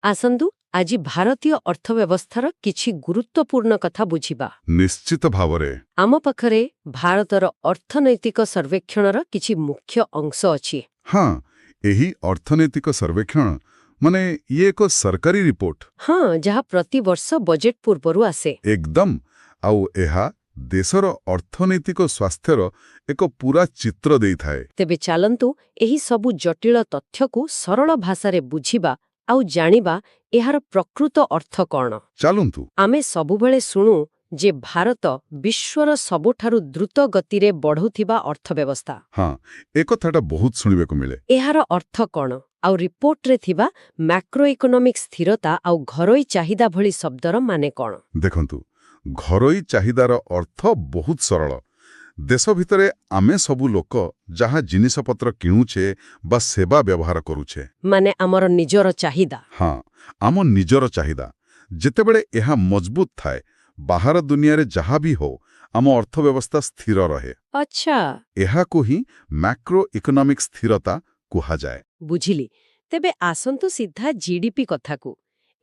ଆସନ୍ତୁ ଆଜି ଭାରତୀୟ ଅର୍ଥବ୍ୟବସ୍ଥାର କିଛି ଗୁରୁତ୍ୱପୂର୍ଣ୍ଣ କଥା ବୁଝିବା। ନିଶ୍ଚିତ ଭାବରେ। ଆମ ପାଖରେ ଭାରତର ଅର୍ଥନୈତିକ ସର୍ବେକ୍ଷଣର କିଛି ମୁଖ୍ୟ ଅଂଶ ଅଛି। ହଁ, ଏହି ଅର୍ଥନୈତିକ ସର୍ବେକ୍ଷଣ ମାନେ ଇଏ ଏକ ସରକାରୀ ରିପୋର୍ଟ। ହଁ, ଯାହା ପ୍ରତିବର୍ଷ ବଜେଟ୍ ପୂର୍ବରୁ ଆସେ। ଏକଦମ। ଆଉ ଏହା ଦେଶର ଅର୍ଥନୈତିକ ସ୍ୱାସ୍ଥ୍ୟର ଏକ ପୂରା ଚିତ୍ର ଦେଇଥାଏ। ତେବେ ଚାଲନ୍ତୁ ଏହି ସବୁ ଜଟିଳ ତଥ୍ୟକୁ ସରଳ ଭାଷାରେ ବୁଝିବା ଆଉ ଜାଣିବା ଏହାର ପ୍ରକୃତ ଅର୍ଥ କ'ଣ। ଚାଲନ୍ତୁ। ଆମେ ସବୁବେଳେ ଶୁଣୁ ଯେ ଭାରତ ବିଶ୍ୱର ସବୁଠାରୁ ଦ୍ରୁତ ଗତିରେ ବଢ଼ୁଥିବା ଅର୍ଥବ୍ୟବସ୍ଥା। ହଁ, ଏ କଥାଟା ବହୁତ ଶୁଣିବାକୁ ମିଳେ। ଏହାର ଅର୍ଥ କ'ଣ ଆଉ ରିପୋର୍ଟରେ ଥିବା ମ୍ୟାକ୍ରୋ ଇକୋନୋମିକ୍ ସ୍ଥିରତା ଆଉ ଘରୋଇ ଚାହିଦା ଭଳି ଶବ୍ଦର ମାନେ କ'ଣ? ଦେଖନ୍ତୁ, ଘରୋଇ ଚାହିଦାର ଅର୍ଥ ବହୁତ ସରଳ। ଦେଶ ଭିତରେ ଆମେ ସବୁ ଲୋକ ଯାହା ଜିନିଷପତ୍ର କିଣୁଛେ ବା ସେବା ବ୍ୟବହାର କରୁଛେ, ମାନେ ଆମର ନିଜର ଚାହିଦା। ହଁ, ଆମ ନିଜର ଚାହିଦା। ଯେତେବେଳେ ଏହା ମଜବୁତ ଥାଏ, ବାହାର ଦୁନିଆରେ ଯାହା ବି ହଉ, ଆମ ଅର୍ଥବ୍ୟବସ୍ଥା ସ୍ଥିର ରହେ। ଆଚ୍ଛା, ଏହାକୁ ହିଁ ମ୍ୟାକ୍ରୋ ଇକୋନୋମିକ୍ ସ୍ଥିରତା କୁହାଯାଏ। ବୁଝିଲି। ତେବେ ଆସନ୍ତୁ ସିଧା ଜିଡିପି କଥାକୁ।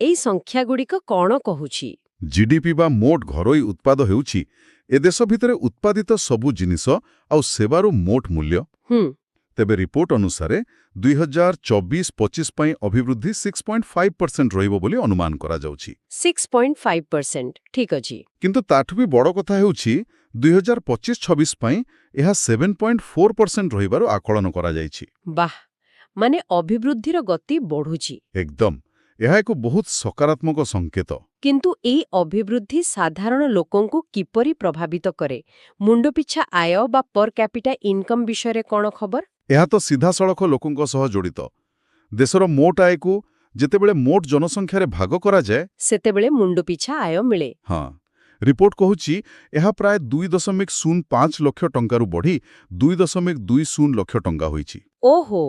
ଏଇ ସଂଖ୍ୟାଗୁଡ଼ିକ କ'ଣ କହୁଛି? ଜିଡିପି ବା ମୋଟ ଘରୋଇ ଉତ୍ପାଦ ହେଉଛି ଏ ଦେଶ ଭିତରେ ଉତ୍ପାଦିତ ସବୁ ଜିନିଷ ଆଉ ସେବାର ମୋଟ ମୂଲ୍ୟ। ତେବେ ରିପୋର୍ଟ ଅନୁସାରେ 2024-25 ପାଇଁ ଅଭିବୃଦ୍ଧି 6.5% ରହିବ ବୋଲି ଅନୁମାନ କରାଯାଉଛି। 6.5%, ଠିକ୍ ଅଛି। କିନ୍ତୁ ତାଠୁ ବି ବଡ଼ କଥା ହେଉଛି 2025-26 ପାଇଁ ଏହା 7.4% ରହିବାର ଆକଳନ କରାଯାଇଛି। ବାଃ, ମାନେ ଅଭିବୃଦ୍ଧିର ଗତି ବଢ଼ୁଛି। ଏକଦମ। ଏହା ଏକ ବହୁତ ସକାରାତ୍ମକ ସଂକେତ। କିନ୍ତୁ ଏଇ ଅଭିବୃଦ୍ଧି ସାଧାରଣ ଲୋକଙ୍କୁ କିପରି ପ୍ରଭାବିତ କରେ? ମୁଣ୍ଡପିଛା ଆୟ ବା ପର କ୍ୟାପିଟା ଇନକମ୍ ବିଷୟରେ କ'ଣ ଖବର? ଏହା ତ ସିଧାସଳଖ ଲୋକଙ୍କ ସହ ଜଡ଼ିତ। ଦେଶର ମୋଟ ଆୟକୁ ଯେତେବେଳେ ମୋଟ ଜନସଂଖ୍ୟାରେ ଭାଗ କରାଯାଏ, ସେତେବେଳେ ମୁଣ୍ଡପିଛା ଆୟ ମିଳେ। ହଁ, ରିପୋର୍ଟ କହୁଛି ଏହା ପ୍ରାୟ 2.05 ଲକ୍ଷ ଟଙ୍କାରୁ ବଢ଼ି 2.20 ଲକ୍ଷ ଟଙ୍କା ହୋଇଛି। ଓହୋ,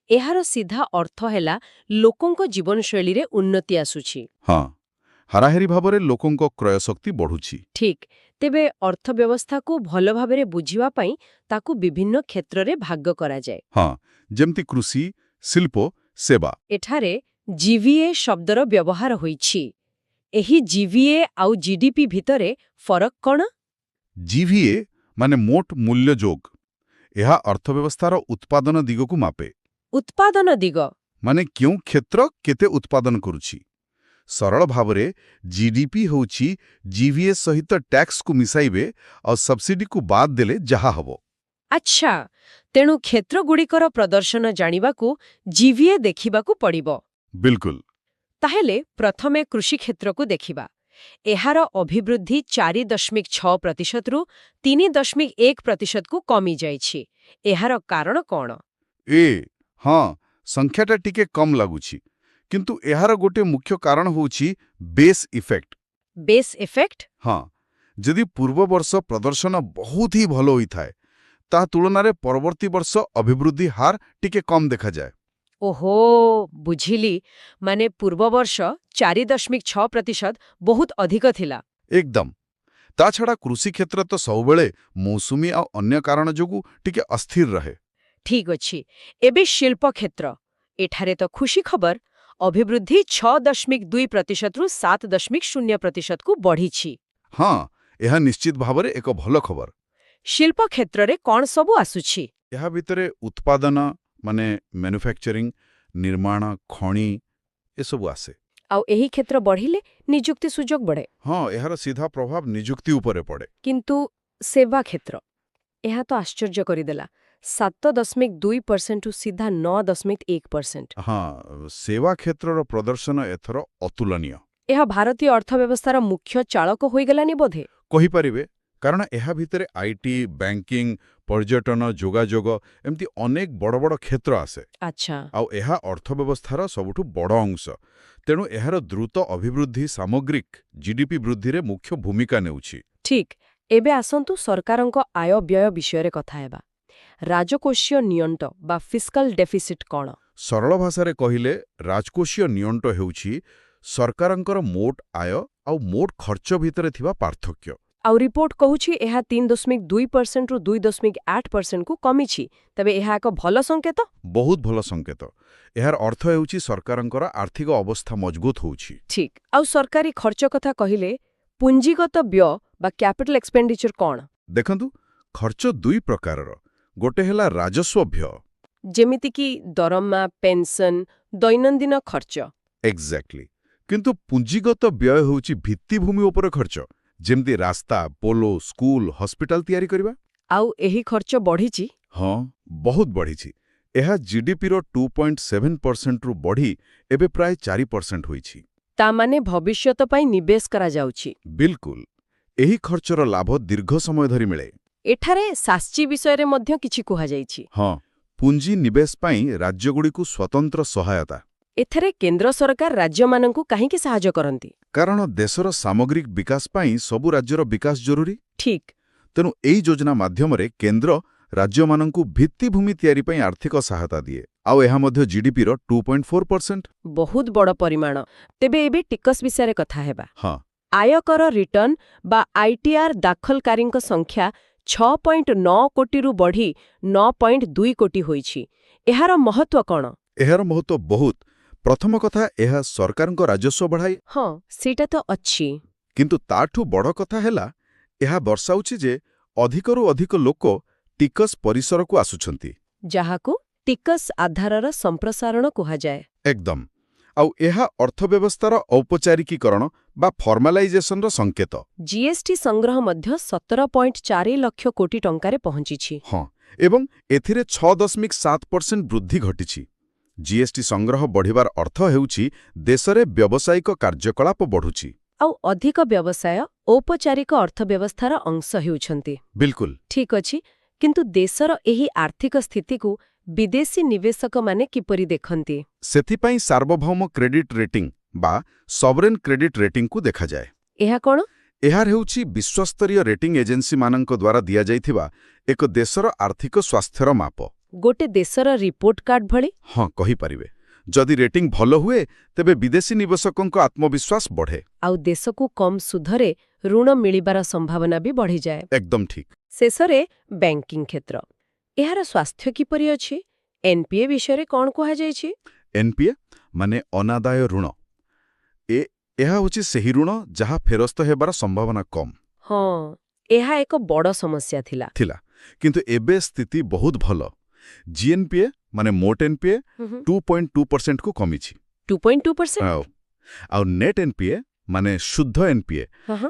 ଏହାର ସିଧା ଅର୍ଥ ହେଲା ଲୋକଙ୍କ ଜୀବନଶୈଳୀରେ ଉନ୍ନତି ଆସୁଛି। ହଁ, ହାରାହାରି ଭାବରେ ଲୋକଙ୍କ କ୍ରୟଶକ୍ତି ବଢ଼ୁଛି। ଠିକ୍। ତେବେ ଅର୍ଥବ୍ୟବସ୍ଥାକୁ ଭଲ ଭାବରେ ବୁଝିବା ପାଇଁ ତାକୁ ବିଭିନ୍ନ କ୍ଷେତ୍ରରେ ଭାଗ କରାଯାଏ। ହଁ, ଯେମିତି କୃଷି, ଶିଳ୍ପ, ସେବା। ଏଠାରେ ଜିଭିଏ ଶବ୍ଦର ବ୍ୟବହାର ହୋଇଛି। ଏହି ଜିଭିଏ ଆଉ ଜିଡିପି ଭିତରେ ଫରକ କ'ଣ? ଜିଭିଏ ମାନେ ମୋଟ ମୂଲ୍ୟ ଯୋଗ। ଏହା ଅର୍ଥବ୍ୟବସ୍ଥାର ଉତ୍ପାଦନ ଦିଗକୁ ମାପେ। ଉତ୍ପାଦନ ଦିଗ ମାନେ କେଉଁ କ୍ଷେତ୍ର କେତେ ଉତ୍ପାଦନ କରୁଛି। ସରଳ ଭାବରେ ଜିଡିପି ହେଉଛି ଜିଭିଏ ସହିତ ଟ୍ୟାକ୍ସକୁ ମିଶାଇବେ ଆଉ ସବସିଡିକୁ ବାଦ ଦେଲେ ଯାହା ହେବ। ଆଚ୍ଛା, ତେଣୁ କ୍ଷେତ୍ରଗୁଡ଼ିକର ପ୍ରଦର୍ଶନ ଜାଣିବାକୁ ଜିଭିଏ ଦେଖିବାକୁ ପଡ଼ିବ। ବିଲକୁଲ। ତାହେଲେ ପ୍ରଥମେ କୃଷି କ୍ଷେତ୍ରକୁ ଦେଖିବା। ଏହାର ଅଭିବୃଦ୍ଧି 4.6%ରୁ 3.1%କୁ କମିଯାଇଛି। ଏହାର କାରଣ କ'ଣ? ହଁ, ସଂଖ୍ୟାଟା ଟିକେ କମ୍ ଲାଗୁଛି। କିନ୍ତୁ ଏହାର ଗୋଟେ ମୁଖ୍ୟ କାରଣ ହେଉଛି ବେସ୍ ଇଫେକ୍ଟ। ବେସ୍ ଇଫେକ୍ଟ? ହଁ, ଯଦି ପୂର୍ବ ବର୍ଷ ପ୍ରଦର୍ଶନ ବହୁତ ହି ଭଲ ହୋଇଥାଏ, ତା ତୁଳନାରେ ପରବର୍ତ୍ତୀ ବର୍ଷ ଅଭିବୃଦ୍ଧି ହାର ଟିକେ କମ୍ ଦେଖାଯାଏ। ଓହୋ, ବୁଝିଲି। ମାନେ ପୂର୍ବବର୍ଷ 4.6% ବହୁତ ଅଧିକ ଥିଲା। ଏକଦମ। ତା ଛଡ଼ା କୃଷି କ୍ଷେତ୍ର ତ ସବୁବେଳେ ମୌସୁମୀ ଆଉ ଅନ୍ୟ କାରଣ ଯୋଗୁଁ ଟିକେ ଅସ୍ଥିର ରହେ। ଠିକ୍ ଅଛି। ଏବେ ଶିଳ୍ପ କ୍ଷେତ୍ର। ଏଠାରେ ତ ଖୁସି ଖବର, ଅଭିବୃଦ୍ଧି 6.2%ରୁ 7.0%କୁ ବଢ଼ିଛି। ହଁ, ଏହା ନିଶ୍ଚିତ ଭାବରେ ଏକ ଭଲ ଖବର। ଶିଳ୍ପ କ୍ଷେତ୍ରରେ କ'ଣ ସବୁ ଆସୁଛି? ଏହା ଭିତରେ ଉତ୍ପାଦନ ମାନେ ମ୍ୟାନୁଫ୍ୟାକ୍ଚରିଂ, ନିର୍ମାଣ, ଖଣି ଏସବୁ ଆସେ। ଆଉ ଏହି କ୍ଷେତ୍ର ବଢ଼ିଲେ ନିଯୁକ୍ତି ସୁଯୋଗ ବଢ଼େ। ହଁ, ଏହାର ସିଧା ପ୍ରଭାବ ନିଯୁକ୍ତି ଉପରେ ପଡ଼େ। କିନ୍ତୁ ସେବା କ୍ଷେତ୍ର, ଏହା ତ ଆଶ୍ଚର୍ଯ୍ୟ କରିଦେଲା। 7.2%ରୁ ସିଧା 9.1%। ହଁ, ସେବା କ୍ଷେତ୍ରର ପ୍ରଦର୍ଶନ ଏଥର ଅତୁଳନୀୟ। ଏହା ଭାରତୀୟ ଅର୍ଥବ୍ୟବସ୍ଥାର ମୁଖ୍ୟ ଚାଳକ ହୋଇଗଲାନି ବୋଧେ? କହିପାରିବେ, କାରଣ ଏହା ଭିତରେ ଆଇଟି, ବ୍ୟାଙ୍କିଂ, ପର୍ଯ୍ୟଟନ, ଯୋଗାଯୋଗ ଏମିତି ଅନେକ ବଡ଼ ବଡ଼ କ୍ଷେତ୍ର ଆସେ। ଆଚ୍ଛା, ଆଉ ଏହା ଅର୍ଥବ୍ୟବସ୍ଥାର ସବୁଠୁ ବଡ଼ ଅଂଶ। ତେଣୁ ଏହାର ଦ୍ରୁତ ଅଭିବୃଦ୍ଧି ସାମଗ୍ରିକ ଜିଡିପି ବୃଦ୍ଧିରେ ମୁଖ୍ୟ ଭୂମିକା ନେଉଛି। ଠିକ୍। ଏବେ ଆସନ୍ତୁ ସରକାରଙ୍କ ଆୟ-ବ୍ୟୟ ବିଷୟରେ କଥା ହେବା। ରାଜକୋଷୀୟ ନିଅଣ୍ଟ ବା ଫିସ୍କାଲ ଡେଫିସିଟ୍ କ'ଣ? ସରଳ ଭାଷାରେ କହିଲେ ରାଜକୋଷୀୟ ନିଅଣ୍ଟ ହେଉଛି ସରକାରଙ୍କର ମୋଟ ଆୟ ଆଉ ମୋଟ ଖର୍ଚ୍ଚ ଭିତରେ ଥିବା ପାର୍ଥକ୍ୟ। आउ रिपोर्ट कहूछि एहा 3.2% रु 2.8% को कमिछि तबे एहा एक भल संकेत। बहुत भल संकेत। एहार अर्थ हेउछि सरकारंकर आर्थिक अवस्था मजबूत होउछि। ठीक आउ सरकारी खर्च कथा कहिले पुंजीगत व्यय बा कैपिटल एक्सपेंडिचर कोन देखंतु खर्च दुई प्रकारर गोटे हेला राजस्व व्यय जेमिति कि दरमा पेंशन दैनंदिन खर्च एक्जाक्टली किंतु पुंजीगत व्यय होउछि भित्तिभूमि उपर खर्च जेमति रास्ता पोलो स्कूल हॉस्पिटल तयारी करबा आउ एही खर्च बढ़िछि। हाँ बहुत बढ़िछि। एहा जीडीपी रो 2.7% रु बढ़ी एबे प्राय 4% होइछि। ता माने भविष्यत पई निवेश करा जाउछि। बिल्कुल एही खर्चर लाभ दीर्घ समय धरि मिले। एठारे सास्ची विषय रे मध्य किछि कुहा जाइछि। हाँ पुंजी निवेश पई राज्यगुड़िकु स्वतंत्र सहायता एथरे केंद्र सरकार राज्यमानंकु काहेकि सहाय्य करंती कारण देशर सामग्रिक विकास पई सबु राज्यर विकास जरूरी। ठीक तेणु एही योजना माध्यमरे केंद्र राज्यमानंकु भित्तिभूमि तयारी पई आर्थिक सहायता दिए आउ एहा मध्य जीडीपी रो 2.4%। बहुत बड़ परिमाण। तेबे एबे टिकस विषय कथा हेबा। हाँ आयकर रिटर्न बा आईटीआर दाखलकारीଙ୍କ संख्या 6.9 कोटी रु बढ़ी 9.2 कोटी होइछि। एहार महत्व कोन? एहार महत्व बहुत। प्रथम कथा एहा सरकारଙ୍କ राजस्व बढ़ाई। हाँ सेटा तो अच्छी किंतु ताठू बड़ कथा हेला एहा दर्शाउछि जे अधिकरु अधिक लोक टिकस परिसर को आसुछंती जाहाकु टिकस आधारर संप्रसारण कुहा जाए। एकदम आउ एहा अर्थव्यवस्थार औपचारिकीकरण बा फॉर्मालाइजेशन रो संकेत। जीएसटी संग्रह मध्य 17.4 लक्ष कोटी टंकारे पहुंचिछि। हाँ एवं एथिरे 6.7% वृद्धि घटिछि। जीएसटी संग्रह बढ़िबार अर्थ हेउछि देशरे व्यावसायिक कार्यकलाप बढ़ुछि आउ अधिक व्यवसाय औपचारिक अर्थव्यवस्थार अंश हेउछंती। बिल्कुल ठीक अछि किंतु देशर एही आर्थिक स्थिति को विदेशी निवेशक माने किपरि देखंती? सेथिपाई सार्वभौम क्रेडिट रेटिंग बा सॉवरेन क्रेडिट रेटिंग को देखा जाए। एहा कोन? एहार हेउछि विश्वस्तरीय रेटिंग एजेंसी मानक द्वारा दिया जाइथिबा एक देशर आर्थिक स्वास्थ्यर माप। गोटे देशर रिपोर्ट कार्ड भଳି? हाँ कहि परिबे। जदि रेटिंग भल हुए तेबे विदेशी निवेशकଙ୍କ आत्मविश्वास बढ़े आउ देशकु कम सुधरे ऋण मिलिबार संभावना भी बढ़ी जाए। एकदम ठीक। शेषरे बैंकिंग क्षेत्र एहार स्वास्थ्य किपरि अछि? एनपीए विषय कोन कुहा जाइछि? एनपीए माने अनादाय ऋण एहा होछि सेही ऋण जहा फेरस्त हेबार संभावना कम। हाँ एहा एक बड़ समस्या थिला किंतु एबे स्थिति बहुत भल। जीएनपीए माने मोट एनपीए 2.2% को कमिछि। 2.2% आउ नेट एनपीए माने शुद्ध एनपीए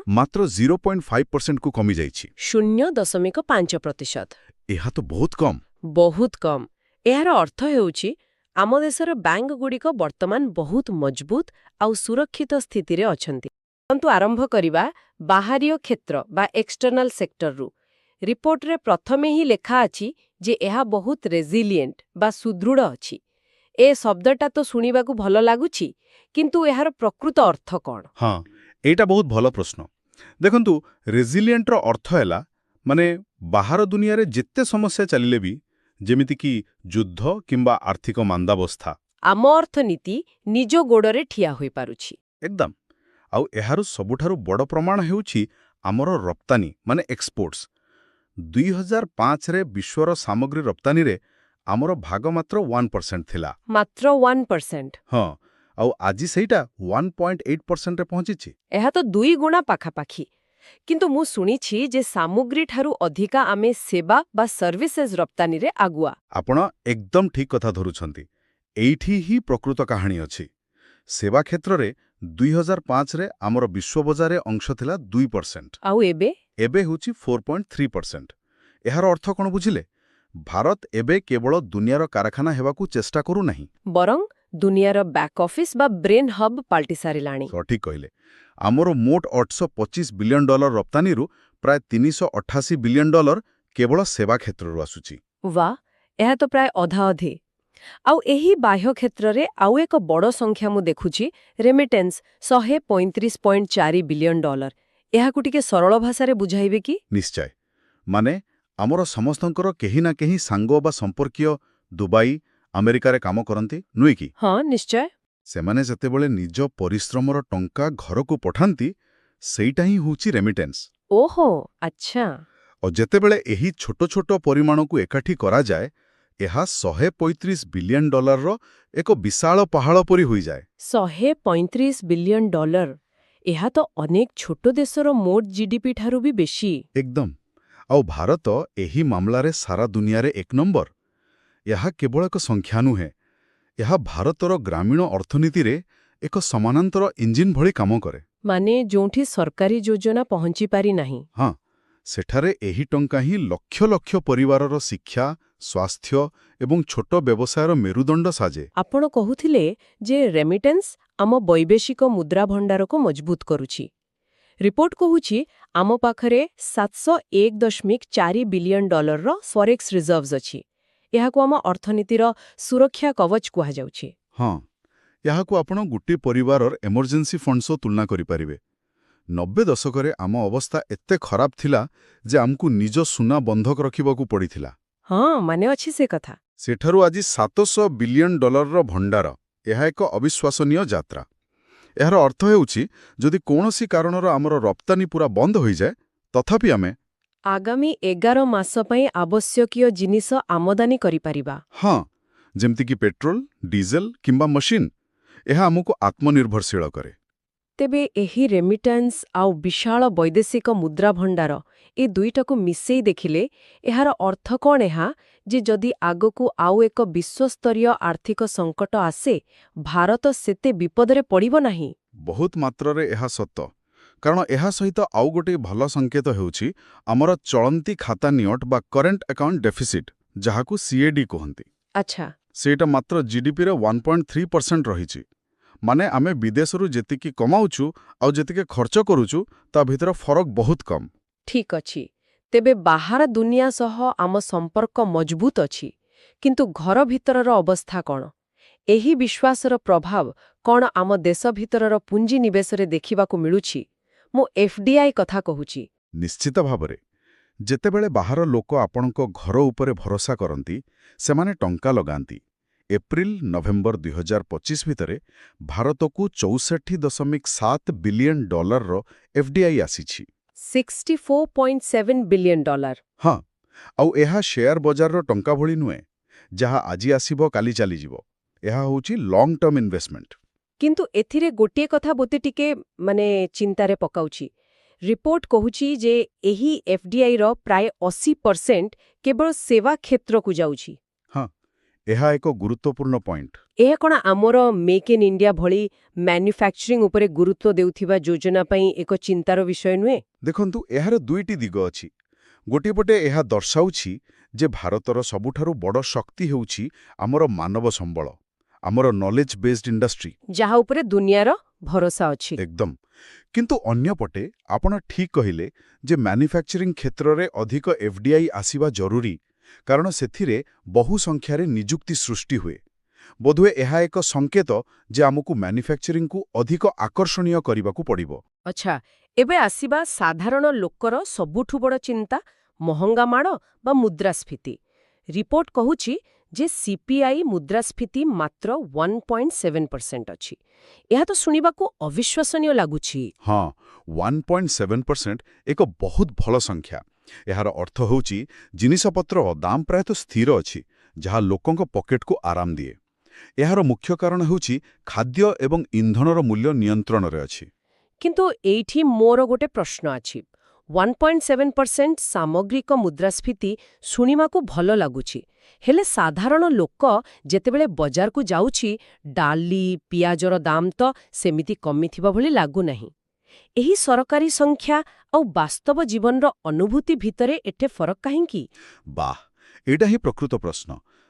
मात्र 0.5% को कमी जाइछि। 0.5%। एहा तो बहुत कम। बहुत कम। एहार अर्थ हेउछि आम देशर बैंक गुड़िक वर्तमान बहुत मजबूत आउ सुरक्षित स्थिति रे अछंती। परंतु आरंभ करिबा बाहरीय क्षेत्र बा एक्सटर्नल सेक्टर रु। रिपोर्ट रे प्रथमे ही लेखा अछि जे एहा बहुत रेजिलिएंट बा सुदृढ़ अछि। ए शब्दटा तो सुनिबाकू भल लागुछि किंतु एहार प्रकृत अर्थ कोन? हाँ एटा बहुत भल प्रश्न। देखंतु रेजिलिएंट रो अर्थ हैला माने बाहर दुनिया रे जिते समस्या चलिले भी जेमिति कि युद्ध किंबा आर्थिक मांदावस्था आम अर्थनीति निज गोड़रे ठिया होई पारुछि। एकदम आउ एहारु सबुठारु बड़ प्रमाण हेउछि आमर रप्तानी माने एक्सपोर्ट्स। 2005 रे विश्वर सामग्री रप्तानी रे आमर भाग मात्र 1% थिला। मात्र 1%? हाँ आउ आजि सेटा 1.8% रे पहुंचिछि। एहा तो 2 गुणा पाखापाखी। किंतु मु सुनिछि जे सामग्री ठारू अधिका आमे सेवा बा सर्विसेज रप्तानी रे आगुआ। आपण एकदम ठीक कथा धरुछंती। एइठी ही प्रकृत कहानी अछि। सेवा क्षेत्र रे 2005 रे आमर विश्व बजार रे अंश थिला 2%। आउ एबे होछि 4.3%। एहार अर्थ कोन बुझिले? भारत एबे केवल दुनियार कारखाना हेबाकू चेष्टा करू नाही बरं दुनियार बैक ऑफिस बा ब्रेन हब पाल्टी सारिलाणी। सठिक कहले। आमर मोट $825 बिलियन रप्तानी रु प्राय $388 बिलियन केवल सेवा क्षेत्र रु आसुची। वाह एहा तो प्राय अधा अधे। आउ एही बाह्य क्षेत्र रे आउ एक बड़ संख्या मु देखुची रेमिटेंस $135.4 बिलियन। एहा कुटिके सरल भाषा रे बुझाइबे कि? निश्चय माने आमर समस्तंकर केही ना केही सांगो बा संपर्कीय दुबई अमेरिका रे काम करंती नुई कि? हाँ निश्चय। सेमाने जतेबेले निज परिश्रमर टंका घर को पठांती सेइटा ही होची रेमिटेंस। ଓହୋ ଆଚ୍ଛା। ଆଉ ଯେତେବେଳେ ଏହି ଛୋଟ ଛୋଟ ପରିମାଣକୁ ଏକାଠି କରାଯାଏ, ଏହା $135 ବିଲିୟନ ଏକ ବିଶାଳ ପାହାଳ ପରି ହୋଇଯାଏ। $135 ବିଲିୟନ। ଏହା ତ ଅନେକ ଛୋଟ ଦେଶର ମୋଟ ଜିଡିପି ଠାରୁ ବି ବେଶୀ। ଏକଦମ। ଆଉ ଭାରତ ଏହି ମାମଲାରେ ସାରା ଦୁନିଆରେ 1 ନମ୍ବର। ଏହା କେବଳ ଏକ ସଂଖ୍ୟା ନୁହେଁ, ଏହା ଭାରତର ଗ୍ରାମୀଣ ଅର୍ଥନୀତିରେ ଏକ ସମାନାନ୍ତର ଇଞ୍ଜିନ ଭଳି କାମ କରେ। ମାନେ ଯୋଉଠି ସରକାରୀ ଯୋଜନା ପହଞ୍ଚି ପାରି ନାହିଁ। ହଁ, ସେଠାରେ ଏହି ଟଙ୍କା ହିଁ ଲକ୍ଷ ଲକ୍ଷ ପରିବାରର ଶିକ୍ଷା, ସ୍ୱାସ୍ଥ୍ୟ ଏବଂ ଛୋଟ ବ୍ୟବସାୟର ମେରୁଦଣ୍ଡ ସାଜେ। ଆପଣ କହୁଥିଲେ ଯେ ରେମିଟେନ୍ସ ଆମ ବୈଦେଶିକ ମୁଦ୍ରା ଭଣ୍ଡାରକୁ ମଜବୁତ କରୁଛି। ରିପୋର୍ଟ କହୁଛି ଆମ ପାଖରେ $701.4 ବିଲିୟନ ଫରେକ୍ସ ରିଜର୍ଭସ୍ ଅଛି। ଏହାକୁ ଆମ ଅର୍ଥନୀତିର ସୁରକ୍ଷା କବଚ କୁହାଯାଉଛି। ହଁ, ଏହାକୁ ଆପଣ ଗୋଟିଏ ପରିବାରର ଏମର୍ଜେନ୍ସି ଫଣ୍ଡ ସହ ତୁଳନା କରିପାରିବେ। 90 ଦଶକରେ ଆମ ଅବସ୍ଥା ଏତେ ଖରାପ ଥିଲା ଯେ ଆମକୁ ନିଜ ସୁନା ବନ୍ଧକ ରଖିବାକୁ ପଡ଼ିଥିଲା। ହଁ, ମାନେ ଅଛି ସେ କଥା। ସେଠାରୁ ଆଜି $700 ବିଲିୟନ ଭଣ୍ଡାର। ଏହା ଏକ ଅବିଶ୍ୱାସନୀୟ ଯାତ୍ରା। ଏହାର ଅର୍ଥ ହେଉଛି, ଯଦି କୌଣସି କାରଣର ଆମର ରପ୍ତାନି ପୁରା ବନ୍ଦ ହୋଇଯାଏ, ତଥାପି ଆମେ ଆଗାମୀ 11 ମାସ ପାଇଁ ଆବଶ୍ୟକୀୟ ଜିନିଷ ଆମଦାନୀ କରିପାରିବା। ହଁ, ଯେମିତିକି ପେଟ୍ରୋଲ, ଡିଜେଲ କିମ୍ବା ମେସିନ, ଏହା ଆମକୁ ଆତ୍ମନିର୍ଭରଶୀଳ କରେ। ତେବେ ଏହି ରେମିଟାନ୍ସ ଆଉ ବିଶାଳ ବୈଦେଶିକ ମୁଦ୍ରା ଭଣ୍ଡାର ଏ ଦୁଇଟାକୁ ମିଶେଇ ଦେଖିଲେ ଏହାର ଅର୍ଥ କ'ଣ ଏହା ଯେ ଯଦି ଆଗକୁ ଆଉ ଏକ ବିଶ୍ୱସ୍ତରୀୟ ଆର୍ଥିକ ସଙ୍କଟ ଆସେ, ଭାରତ ସେତେ ବିପଦରେ ପଡ଼ିବ ନାହିଁ? ବହୁତ ମାତ୍ରାରେ ଏହା ସତ। କାରଣ ଏହା ସହିତ ଆଉ ଗୋଟିଏ ଭଲ ସଂକେତ ହେଉଛି ଆମର ଚଳନ୍ତି ଖାତା ନିଅଟ ବା କରେଣ୍ଟ ଆକାଉଣ୍ଟ ଡେଫିସିଟ୍, ଯାହାକୁ CAD କୁହନ୍ତି। ଆଚ୍ଛା। ସେଇଟା ମାତ୍ର GDPର 1.3% ରହିଛି। ମାନେ ଆମେ ବିଦେଶରୁ ଯେତିକି କମାଉଛୁ ଆଉ ଯେତିକି ଖର୍ଚ୍ଚ କରୁଛୁ, ତା ଭିତରେ ଫରକ ବହୁତ କମ୍। ଠିକ୍ ଅଛି। ତେବେ ବାହାର ଦୁନିଆ ସହ ଆମ ସମ୍ପର୍କ ମଜବୁତ ଅଛି, କିନ୍ତୁ ଘର ଭିତରର ଅବସ୍ଥା କ'ଣ? ଏହି ବିଶ୍ୱାସର ପ୍ରଭାବ କ'ଣ ଆମ ଦେଶ ଭିତରର ପୁଞ୍ଜିନିବେଶରେ ଦେଖିବାକୁ ମିଳୁଛି? ମୁଁ FDI କଥା କହୁଛି। ନିଶ୍ଚିତ ଭାବରେ। ଯେତେବେଳେ ବାହାର ଲୋକ ଆପଣଙ୍କ ଘର ଉପରେ ଭରସା କରନ୍ତି, ସେମାନେ ଟଙ୍କା ଲଗାନ୍ତି। ଏପ୍ରିଲ-ନଭେମ୍ବର 2025 ଭିତରେ ଭାରତକୁ $64.7 ବିଲିୟନ FDI ଆସିଛି। $64.7 ବିଲିୟନ। ହଁ, ଆଉ ଏହା ଶେୟାର ବଜାରର ଟଙ୍କା ଭଳି ନୁହେଁ, ଯାହା ଆଜି ଆସିବ କାଲି ଚାଲିଯିବ। ଏହା ହେଉଛି ଲଙ୍ଗ୍ ଟର୍ମ ଇନଭେଷ୍ଟମେଣ୍ଟ। କିନ୍ତୁ ଏଥିରେ ଗୋଟିଏ କଥା ମୋତେ ଟିକେ ଚିନ୍ତାରେ ପକାଉଛି। ରିପୋର୍ଟ କହୁଛି ଯେ ଏହି FDIର ପ୍ରାୟ 80% କେବଳ ସେବା କ୍ଷେତ୍ରକୁ ଯାଉଛି। ହଁ, ଏହା ଏକ ଗୁରୁତ୍ୱପୂର୍ଣ୍ଣ ପଏଣ୍ଟ। ଏହା କ'ଣ ଆମର ମେକ୍ ଇନ୍ ଇଣ୍ଡିଆ ଭଳି ମ୍ୟାନୁଫ୍ୟାକ୍ଚରିଂ ଉପରେ ଗୁରୁତ୍ୱ ଦେଉଥିବା ଯୋଜନା ପାଇଁ ଏକ ଚିନ୍ତାର ବିଷୟ ନୁହେଁ? ଦେଖନ୍ତୁ, ଏହାର ଦୁଇଟି ଦିଗ ଅଛି। ଗୋଟିଏ ପଟେ ଏହା ଦର୍ଶାଉଛି ଯେ ଭାରତର ସବୁଠାରୁ ବଡ଼ ଶକ୍ତି ହେଉଛି ଆମର ମାନବ ସମ୍ବଳ, ଆମର ନଲେଜ୍ ବେସ୍ଡ ଇଣ୍ଡଷ୍ଟ୍ରି, ଯାହା ଉପରେ ଦୁନିଆର ଭରସା ଅଛି। ଏକଦମ। କିନ୍ତୁ ଅନ୍ୟପଟେ ଆପଣ ଠିକ୍ କହିଲେ ଯେ ମ୍ୟାନୁଫ୍ୟାକ୍ଚରିଂ କ୍ଷେତ୍ରରେ ଅଧିକ FDI ଆସିବା ଜରୁରୀ, କାରଣ ସେଥିରେ ବହୁ ସଂଖ୍ୟାରେ ନିଯୁକ୍ତି ସୃଷ୍ଟି ହୁଏ। ବୋଧହୁଏ ଏହା ଏକ ସଂକେତ ଯେ ଆମକୁ ମ୍ୟାନୁଫ୍ୟାକ୍ଚରିଂକୁ ଅଧିକ ଆକର୍ଷଣୀୟ କରିବାକୁ ପଡ଼ିବ। ଆଚ୍ଛା, ଏବେ ଆସିବା ସାଧାରଣ ଲୋକର ସବୁଠୁ ବଡ଼ ଚିନ୍ତା ମହଙ୍ଗା ମାଡ଼ ବା ମୁଦ୍ରାସ୍ଫୀତି। ରିପୋର୍ଟ କହୁଛି ଯେ CPI ମୁଦ୍ରାସ୍ଫୀତି ମାତ୍ର 1.7% ଅଛି। ଏହା ତ ଶୁଣିବାକୁ ଅବିଶ୍ୱାସନୀୟ ଲାଗୁଛି। ହଁ, 1.7% ଏକ ବହୁତ ଭଲ ସଂଖ୍ୟା। ଏହାର ଅର୍ଥ ହେଉଛି ଜିନିଷପତ୍ରର ଦାମ ପ୍ରାୟତଃ ସ୍ଥିର ଅଛି, ଯାହା ଲୋକଙ୍କ ପକେଟକୁ ଆରାମ ଦିଏ। ଏହାର ମୁଖ୍ୟ କାରଣ ହେଉଛି ଖାଦ୍ୟ ଏବଂ ଇନ୍ଧନର ମୂଲ୍ୟ ନିୟନ୍ତ୍ରଣରେ ଅଛି। କିନ୍ତୁ ଏଇଠି ମୋର ଗୋଟେ ପ୍ରଶ୍ନ ଅଛି। 1.7% ସାମଗ୍ରିକ ମୁଦ୍ରାସ୍ଫୀତି ଶୁଣିବାକୁ ଭଲ ଲାଗୁଛି, ହେଲେ ସାଧାରଣ ଲୋକ ଯେତେବେଳେ ବଜାରକୁ ଯାଉଛି, ଡାଲି, ପିଆଜର ଦାମ ତ ସେମିତି କମିଥିବା ଭଳି ଲାଗୁନାହିଁ। ଏହି ସରକାରୀ ସଂଖ୍ୟା ଆଉ ବାସ୍ତବ ଜୀବନର ଅନୁଭୂତି ଭିତରେ ଏତେ ଫରକ କାହିଁକି? ବାଃ, ଏଇଟା ହିଁ ପ୍ରକୃତ ପ୍ରଶ୍ନ।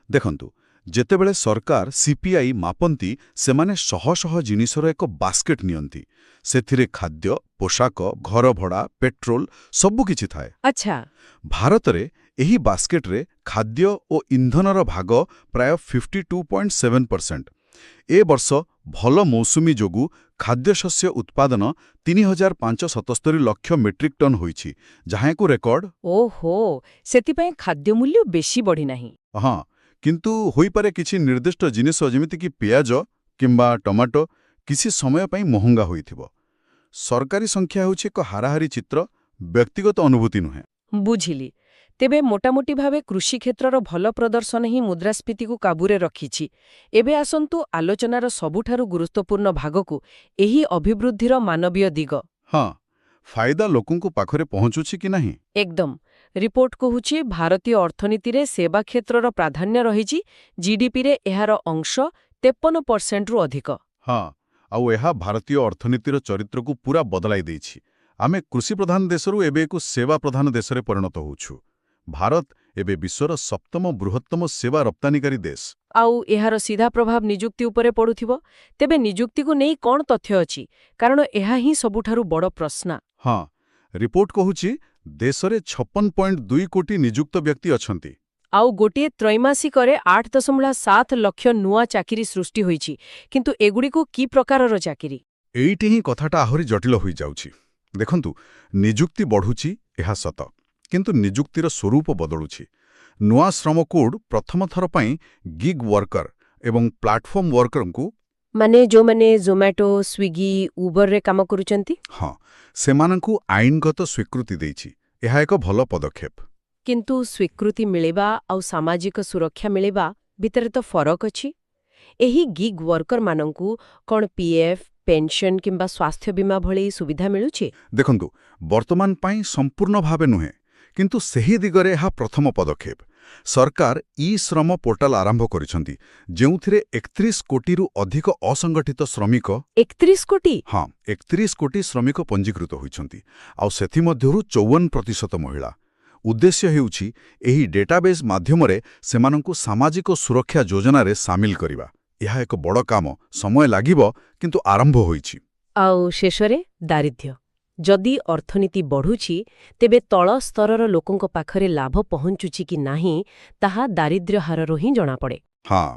ଦେଖନ୍ତୁ, ଯେତେବେଳେ ସରକାର CPI ମାପନ୍ତି, ସେମାନେ ଶହ ଶହ ଜିନିଷର ଏକ ବାସ୍କେଟ୍ ନିଅନ୍ତି। ସେଥିରେ ଖାଦ୍ୟ, ପୋଷାକ, ଘର ଭଡ଼ା, ପେଟ୍ରୋଲ ସବୁକିଛି ଥାଏ। ଆଚ୍ଛା। ଭାରତରେ ଏହି ବାସ୍କେଟରେ ଖାଦ୍ୟ ଓ ଇନ୍ଧନର ଭାଗ ପ୍ରାୟ 52.7%। ଏ ବର୍ଷ ଭଲ ମୌସୁମୀ ଯୋଗୁଁ ଖାଦ୍ୟଶସ୍ୟ ଉତ୍ପାଦନ 3,577 ଲକ୍ଷ ମେଟ୍ରିକ୍ ଟନ୍ ହୋଇଛି, ଯାହା ଏକ ରେକର୍ଡ। ଓହୋ, ସେଥିପାଇଁ ଖାଦ୍ୟ ମୂଲ୍ୟ ବେଶୀ ବଢ଼ିନାହିଁ। ହଁ, କିନ୍ତୁ ହୋଇପାରେ କିଛି ନିର୍ଦ୍ଦିଷ୍ଟ ଜିନିଷ ଯେମିତିକି ପିଆଜ କିମ୍ବା ଟମାଟୋ କିଛି ସମୟ ପାଇଁ ମହଙ୍ଗା ହୋଇଥିବ। ସରକାରୀ ସଂଖ୍ୟା ହେଉଛି ଏକ ହାରାହାରି ଚିତ୍ର, ବ୍ୟକ୍ତିଗତ ଅନୁଭୂତି ନୁହେଁ। ବୁଝିଲି। ତେବେ ମୋଟାମୋଟି ଭାବେ କୃଷି କ୍ଷେତ୍ରର ଭଲ ପ୍ରଦର୍ଶନ ହିଁ ମୁଦ୍ରାସ୍ଫୀତିକୁ କାବୁରେ ରଖିଛି। ଏବେ ଆସନ୍ତୁ ଆଲୋଚନାର ସବୁଠାରୁ ଗୁରୁତ୍ୱପୂର୍ଣ୍ଣ ଭାଗକୁ, ଏହି ଅଭିବୃଦ୍ଧିର ମାନବୀୟ ଦିଗ। ହଁ, ଫାଇଦା ଲୋକଙ୍କୁ ପାଖରେ ପହଞ୍ଚୁଛି କି ନାହିଁ? ଏକଦମ। ରିପୋର୍ଟ କହୁଛି ଭାରତୀୟ ଅର୍ଥନୀତିରେ ସେବା କ୍ଷେତ୍ରର ପ୍ରାଧାନ୍ୟ ରହିଛି। ଜିଡିପିରେ ଏହାର ଅଂଶ 53%ରୁ ଅଧିକ। ହଁ, ଆଉ ଏହା ଭାରତୀୟ ଅର୍ଥନୀତିର ଚରିତ୍ରକୁ ପୁରା ବଦଳାଇ ଦେଇଛି। ଆମେ କୃଷିପ୍ରଧାନ ଦେଶରୁ ଏବେ ଏକ ସେବା ପ୍ରଧାନ ଦେଶରେ ପରିଣତ ହେଉଛୁ। ଭାରତ ଏବେ ବିଶ୍ୱର 7ମ ବୃହତ୍ତମ ସେବା ରପ୍ତାନିକାରୀ ଦେଶ। ଆଉ ଏହାର ସିଧା ପ୍ରଭାବ ନିଯୁକ୍ତି ଉପରେ ପଡୁଥିବ। ତେବେ ନିଯୁକ୍ତିକୁ ନେଇ କ'ଣ ତଥ୍ୟ ଅଛି? କାରଣ ଏହା ହିଁ ସବୁଠାରୁ ବଡ଼ ପ୍ରଶ୍ନ। ହଁ, ରିପୋର୍ଟ କହୁଛି ଦେଶରେ 56.2 କୋଟି ନିଯୁକ୍ତ ବ୍ୟକ୍ତି ଅଛନ୍ତି। ଆଉ ଗୋଟିଏ ତ୍ରୈମାସିକରେ 8.7 ଲକ୍ଷ ନୂଆ ଚାକିରି ସୃଷ୍ଟି ହୋଇଛି। କିନ୍ତୁ ଏଗୁଡ଼ିକୁ କି ପ୍ରକାରର ଚାକିରି? ଏଇଠି ହିଁ କଥାଟା ଆହୁରି ଜଟିଳ ହୋଇଯାଉଛି। ଦେଖନ୍ତୁ, ନିଯୁକ୍ତି ବଢ଼ୁଛି, ଏହା ସତ। କିନ୍ତୁ ନିଯୁକ୍ତିର ସ୍ୱରୂପ ବଦଳୁଛି। ନୂଆ ଶ୍ରମ କୋଡ୍ ପ୍ରଥମ ଥର ପାଇଁ ଗିଗ୍ ୱାର୍କର ଏବଂ ପ୍ଲାଟଫର୍ମ ୱାର୍କରଙ୍କୁ, ମାନେ ଯେଉଁମାନେ ଜୋମାଟୋ, ସ୍ୱିଗି, ଉବରରେ କାମ କରୁଛନ୍ତି? ହଁ, ସେମାନଙ୍କୁ ଆଇନଗତ ସ୍ୱୀକୃତି ଦେଇଛି। ଏହା ଏକ ଭଲ ପଦକ୍ଷେପ। କିନ୍ତୁ ସ୍ୱୀକୃତି ମିଳିବା ଆଉ ସାମାଜିକ ସୁରକ୍ଷା ମିଳିବା ଭିତରେ ତ ଫରକ ଅଛି। ଏହି ଗିଗ୍ ୱାର୍କରମାନଙ୍କୁ କ'ଣ ପିଏଫ୍, ପେନ୍ସନ୍ କିମ୍ବା ସ୍ୱାସ୍ଥ୍ୟ ବୀମା ଭଳି ସୁବିଧା ମିଳୁଛି? ଦେଖନ୍ତୁ, ବର୍ତ୍ତମାନ ପାଇଁ ସମ୍ପୂର୍ଣ୍ଣ ଭାବେ ନୁହେଁ, କିନ୍ତୁ ସେହି ଦିଗରେ ଏହା ପ୍ରଥମ ପଦକ୍ଷେପ। ସରକାର ଇ-ଶ୍ରମ ପୋର୍ଟାଲ ଆରମ୍ଭ କରିଛନ୍ତି, ଯେଉଁଥିରେ 31 କୋଟିରୁ ଅଧିକ ଅସଂଗଠିତ ଶ୍ରମିକ 31 କୋଟି? ହଁ, 31 କୋଟି ଶ୍ରମିକ ପଞ୍ଜୀକୃତ ହୋଇଛନ୍ତି, ଆଉ ସେଥିମଧ୍ୟରୁ 54% ମହିଳା। ଉଦ୍ଦେଶ୍ୟ ହେଉଛି ଏହି ଡେଟାବେସ୍ ମାଧ୍ୟମରେ ସେମାନଙ୍କୁ ସାମାଜିକ ସୁରକ୍ଷା ଯୋଜନାରେ ସାମିଲ କରିବା। ଏହା ଏକ ବଡ଼ କାମ, ସମୟ ଲାଗିବ, କିନ୍ତୁ ଆରମ୍ଭ ହୋଇଛି। ଆଉ ଶେଷରେ ଦାରିଦ୍ର୍ୟ। ଯଦି ଅର୍ଥନୀତି ବଢ଼ୁଛି, ତେବେ ତଳ ସ୍ତରର ଲୋକଙ୍କ ପାଖରେ ଲାଭ ପହଞ୍ଚୁଛି କି ନାହିଁ, ତାହା ଦାରିଦ୍ର୍ୟ ହାରରୁ ହିଁ ଜଣାପଡ଼େ। ହଁ,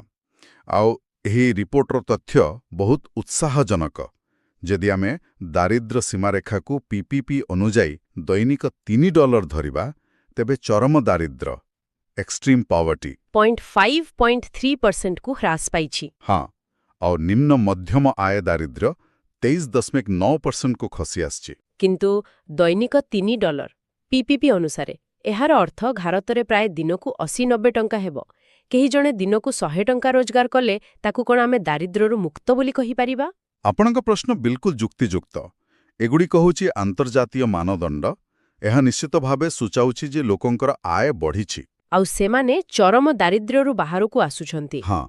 ଆଉ ଏହି ରିପୋର୍ଟର ତଥ୍ୟ ବହୁତ ଉତ୍ସାହଜନକ। ଯଦି ଆମେ ଦାରିଦ୍ର୍ୟ ସୀମାରେଖାକୁ ପିପିପି ଅନୁଯାୟୀ ଦୈନିକ $3 ଧରିବା, ତେବେ ଚରମ ଦାରିଦ୍ର୍ୟ ଏକ୍ସଟ୍ରିମ୍ ପଭର୍ଟି 0.5-0.3%କୁ ହ୍ରାସ ପାଇଛି। ହଁ, ଆଉ ନିମ୍ନ ମଧ୍ୟମ ଆୟ ଦାରିଦ୍ର୍ୟ 23.9%କୁ ଖସି ଆସିଛି। କିନ୍ତୁ ଦୈନିକ $3 ପିପିପି ଅନୁସାରେ ଏହାର ଅର୍ଥ ଭାରତରେ ପ୍ରାୟ ଦିନକୁ 80-90 ଟଙ୍କା ହେବ। କେହି ଜଣେ ଦିନକୁ 100 ଟଙ୍କା ରୋଜଗାର କଲେ ତାକୁ କ'ଣ ଆମେ ଦାରିଦ୍ର୍ୟରୁ ମୁକ୍ତ ବୋଲି କହିପାରିବା? ଆପଣଙ୍କ ପ୍ରଶ୍ନ ବିଲକୁଲ ଯୁକ୍ତିଯୁକ୍ତ। ଏଗୁଡ଼ିକ ହେଉଛି ଆନ୍ତର୍ଜାତୀୟ ମାନଦଣ୍ଡ। ଏହା ନିଶ୍ଚିତ ଭାବେ ସୂଚାଉଛି ଯେ ଲୋକଙ୍କର ଆୟ ବଢ଼ିଛି। ଆଉ ସେମାନେ ଚରମ ଦାରିଦ୍ର୍ୟରୁ ବାହାରକୁ ଆସୁଛନ୍ତି। ହଁ,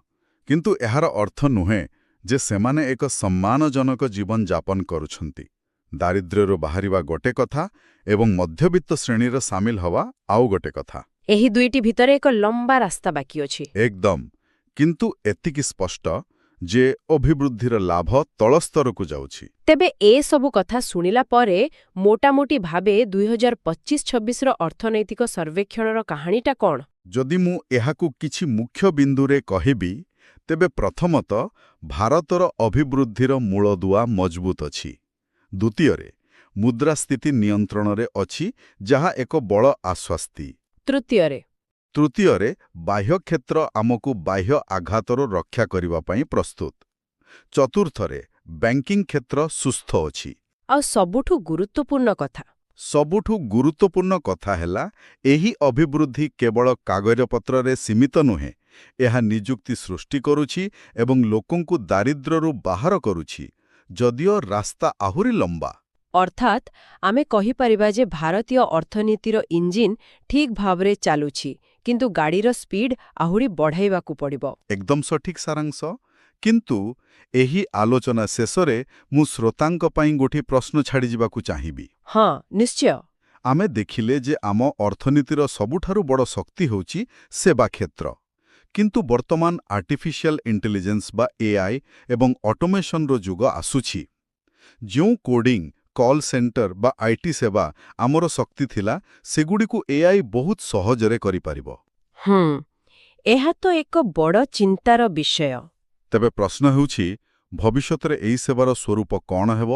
କିନ୍ତୁ ଏହାର ଅର୍ଥ ନୁହେଁ ଯେ ସେମାନେ ଏକ ସମ୍ମାନଜନକ ଜୀବନ ଯାପନ କରୁଛନ୍ତି। ଦାରିଦ୍ର୍ୟରୁ ବାହାରିବା ଗୋଟେ କଥା ଏବଂ ମଧ୍ୟବିତ୍ତ ଶ୍ରେଣୀର ସାମିଲ ହେବା ଆଉ ଗୋଟେ କଥା। ଏହି ଦୁଇଟି ଭିତରେ ଏକ ଲମ୍ବା ରାସ୍ତା ବାକି ଅଛି। ଏକଦମ। କିନ୍ତୁ ଏତିକି ସ୍ପଷ୍ଟ ଯେ ଅଭିବୃଦ୍ଧିର ଲାଭ ତଳସ୍ତରକୁ ଯାଉଛି। ତେବେ ଏସବୁ କଥା ଶୁଣିଲା ପରେ ମୋଟାମୋଟି ଭାବେ 2025-26ର ଅର୍ଥନୈତିକ ସର୍ବେକ୍ଷଣର କାହାଣୀଟା କ'ଣ? ଯଦି ମୁଁ ଏହାକୁ କିଛି ମୁଖ୍ୟ ବିନ୍ଦୁରେ କହିବି, ତେବେ ପ୍ରଥମତଃ ଭାରତର ଅଭିବୃଦ୍ଧିର ମୂଳଦୁଆ ମଜବୁତ ଅଛି। ଦ୍ୱିତୀୟରେ, ମୁଦ୍ରାସ୍ଫୀତି ନିୟନ୍ତ୍ରଣରେ ଅଛି, ଯାହା ଏକ ବଡ଼ ଆଶ୍ୱସ୍ତି। ତୃତୀୟରେ, ବାହ୍ୟ କ୍ଷେତ୍ର ଆମକୁ ବାହ୍ୟ ଆଘାତରୁ ରକ୍ଷା କରିବା ପାଇଁ ପ୍ରସ୍ତୁତ। ଚତୁର୍ଥରେ, ବ୍ୟାଙ୍କିଂ କ୍ଷେତ୍ର ସୁସ୍ଥ ଅଛି। ଆଉ ସବୁଠୁ ଗୁରୁତ୍ୱପୂର୍ଣ୍ଣ କଥା ହେଲା, ଏହି ଅଭିବୃଦ୍ଧି କେବଳ କାଗଜପତ୍ରରେ ସୀମିତ ନୁହେଁ। ଏହା ନିଯୁକ୍ତି ସୃଷ୍ଟି କରୁଛି ଏବଂ ଲୋକଙ୍କୁ ଦାରିଦ୍ର୍ୟରୁ ବାହାର କରୁଛି, ଯଦିଓ ରାସ୍ତା ଆହୁରି ଲମ୍ବା। ଅର୍ଥାତ୍ ଆମେ କହିପାରିବା ଯେ ଭାରତୀୟ ଅର୍ଥନୀତିର ଇଞ୍ଜିନ୍ ଠିକ୍ ଭାବରେ ଚାଲୁଛି, କିନ୍ତୁ ଗାଡ଼ିର ସ୍ପିଡ୍ ଆହୁରି ବଢ଼ାଇବାକୁ ପଡ଼ିବ। ଏକଦମ ସଠିକ୍ ସାରାଂଶ। କିନ୍ତୁ ଏହି ଆଲୋଚନା ଶେଷରେ ମୁଁ ଶ୍ରୋତାଙ୍କ ପାଇଁ ଗୋଟିଏ ପ୍ରଶ୍ନ ଛାଡ଼ିଯିବାକୁ ଚାହିଁବି। ହଁ, ନିଶ୍ଚୟ। ଆମେ ଦେଖିଲେ ଯେ ଆମ ଅର୍ଥନୀତିର ସବୁଠାରୁ ବଡ଼ ଶକ୍ତି ହେଉଛି ସେବା କ୍ଷେତ୍ର। କିନ୍ତୁ ବର୍ତ୍ତମାନ ଆର୍ଟିଫିସିଆଲ ଇଣ୍ଟେଲିଜେନ୍ସ ବା AI ଏବଂ ଅଟୋମେସନର ଯୁଗ ଆସୁଛି। ଯେଉଁ କୋଡିଂ, କଲ୍ ସେଣ୍ଟର ବା IT ସେବା ଆମର ଶକ୍ତି ଥିଲା, ସେଗୁଡ଼ିକୁ AI ବହୁତ ସହଜରେ କରିପାରିବ। ଏହା ତ ଏକ ବଡ଼ ଚିନ୍ତାର ବିଷୟ। ତେବେ ପ୍ରଶ୍ନ ହେଉଛି, ଭବିଷ୍ୟତରେ ଏହି ସେବାର ସ୍ୱରୂପ କ'ଣ ହେବ?